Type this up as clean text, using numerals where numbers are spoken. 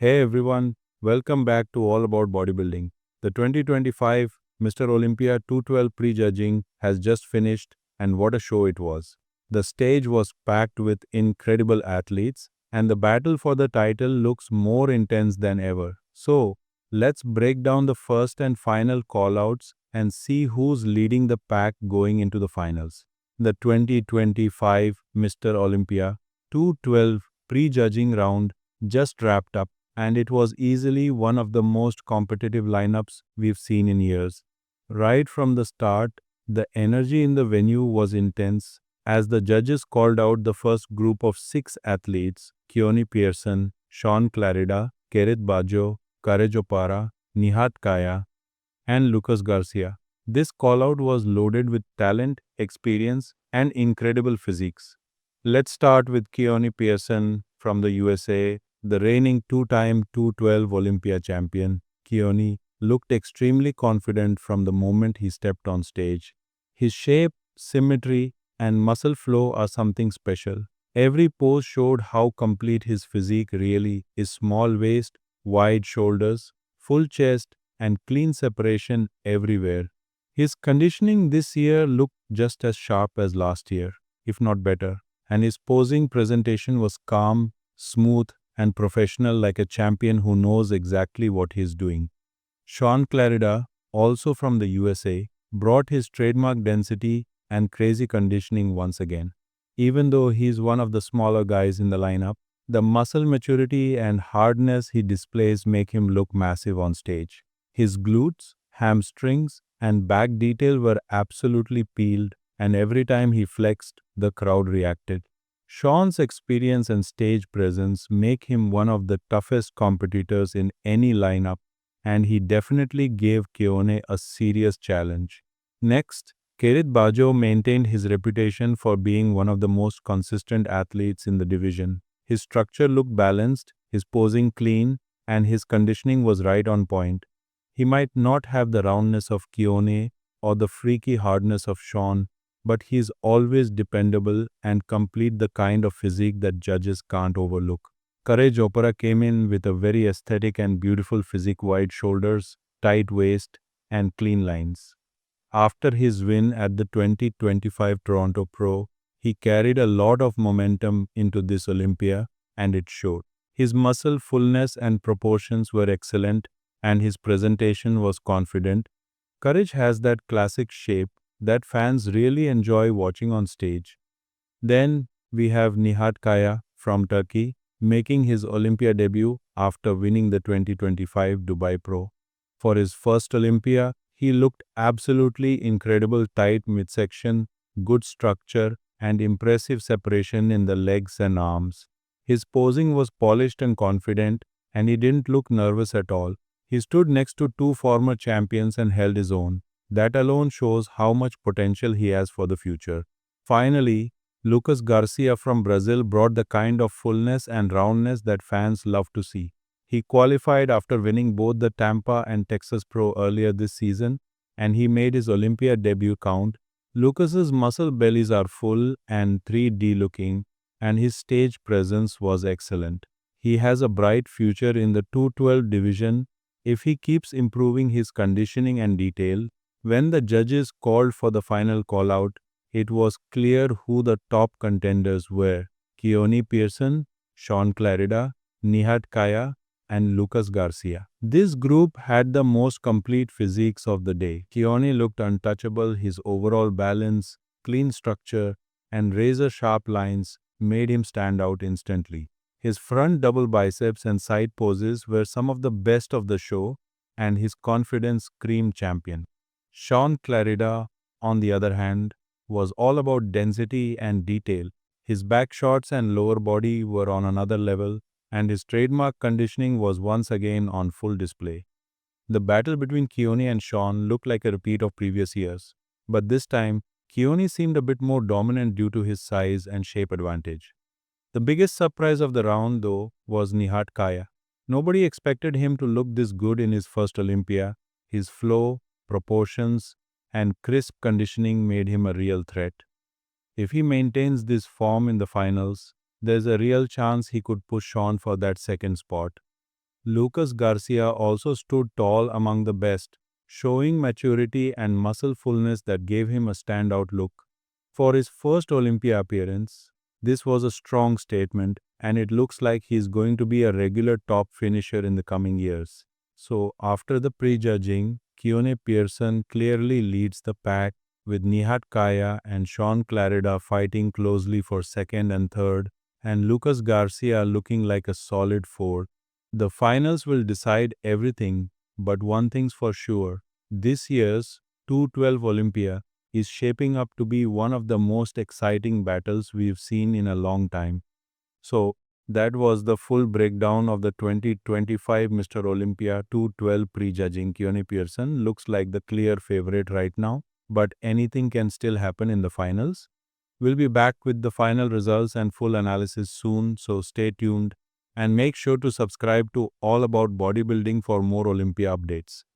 Hey everyone, welcome back to All About Bodybuilding. The 2025 Mr. Olympia 212 Prejudging has just finished, and what a show it was. The stage was packed with incredible athletes, and the battle for the title looks more intense than ever. So, let's break down the first and final callouts and see who's leading the pack going into the finals. The 2025 Mr. Olympia 212 Prejudging round just wrapped up, and it was easily one of the most competitive lineups we've seen in years. Right from the start, the energy in the venue was intense as the judges called out the first group of six athletes: Keone Pearson, Shaun Clarida, Kerrith Bajjo, Courage Opara, Nihat Kaya, and Lucas Garcia. This callout was loaded with talent, experience, and incredible physiques. Let's start with Keone Pearson from the USA, the reigning two-time 212 Olympia champion. Keone looked extremely confident from the moment he stepped on stage. His shape, symmetry, and muscle flow are something special. Every pose showed how complete his physique really is: small waist, wide shoulders, full chest, and clean separation everywhere. His conditioning this year looked just as sharp as last year, if not better, and his posing presentation was calm, smooth, and professional, like a champion who knows exactly what he's doing. Shaun Clarida, also from the USA, brought his trademark density and crazy conditioning once again. Even though he's one of the smaller guys in the lineup, the muscle maturity and hardness he displays make him look massive on stage. His glutes, hamstrings, and back detail were absolutely peeled, and every time he flexed, the crowd reacted. Shaun's experience and stage presence make him one of the toughest competitors in any lineup, and he definitely gave Keone a serious challenge. Next, Kerrith Bajjo maintained his reputation for being one of the most consistent athletes in the division. His structure looked balanced, his posing clean, and his conditioning was right on point. He might not have the roundness of Keone or the freaky hardness of Shaun, but he's always dependable and complete, the kind of physique that judges can't overlook. Courage Opara came in with a very aesthetic and beautiful physique: wide shoulders, tight waist, and clean lines. After his win at the 2025 Toronto Pro, he carried a lot of momentum into this Olympia, and it showed. His muscle fullness and proportions were excellent, and his presentation was confident. Courage has that classic shape that fans really enjoy watching on stage. Then we have Nihat Kaya from Turkey, making his Olympia debut after winning the 2025 Dubai Pro. For his first Olympia, he looked absolutely incredible: tight midsection, good structure, and impressive separation in the legs and arms. His posing was polished and confident, and he didn't look nervous at all. He stood next to two former champions and held his own. That alone shows how much potential he has for the future. Finally, Lucas Garcia from Brazil brought the kind of fullness and roundness that fans love to see. He qualified after winning both the Tampa and Texas Pro earlier this season, and he made his Olympia debut count. Lucas's muscle bellies are full and 3D looking, and his stage presence was excellent. He has a bright future in the 212 division if he keeps improving his conditioning and detail. When the judges called for the final callout, it was clear who the top contenders were: Keone Pearson, Shaun Clarida, Nihat Kaya, and Lucas Garcia. This group had the most complete physiques of the day. Keone looked untouchable. His overall balance, clean structure, and razor-sharp lines made him stand out instantly. His front double biceps and side poses were some of the best of the show, and his confidence screamed champion. Shaun Clarida, on the other hand, was all about density and detail. His back shots and lower body were on another level, and his trademark conditioning was once again on full display. The battle between Keone and Shaun looked like a repeat of previous years, but this time, Keone seemed a bit more dominant due to his size and shape advantage. The biggest surprise of the round, though, was Nihat Kaya. Nobody expected him to look this good in his first Olympia. His flow, proportions, and crisp conditioning made him a real threat. If he maintains this form in the finals, there's a real chance he could push on for that second spot. Lucas Garcia also stood tall among the best, showing maturity and muscle fullness that gave him a standout look. For his first Olympia appearance, this was a strong statement, and it looks like he's going to be a regular top finisher in the coming years. So, after the prejudging, Keone Pearson clearly leads the pack, with Nihat Kaya and Shaun Clarida fighting closely for second and third, and Lucas Garcia looking like a solid fourth. The finals will decide everything, but one thing's for sure: this year's 212 Olympia is shaping up to be one of the most exciting battles we've seen in a long time. So, that was the full breakdown of the 2025 Mr. Olympia 212 prejudging. Keone Pearson looks like the clear favorite right now, but anything can still happen in the finals. We'll be back with the final results and full analysis soon, so stay tuned and make sure to subscribe to All About Bodybuilding for more Olympia updates.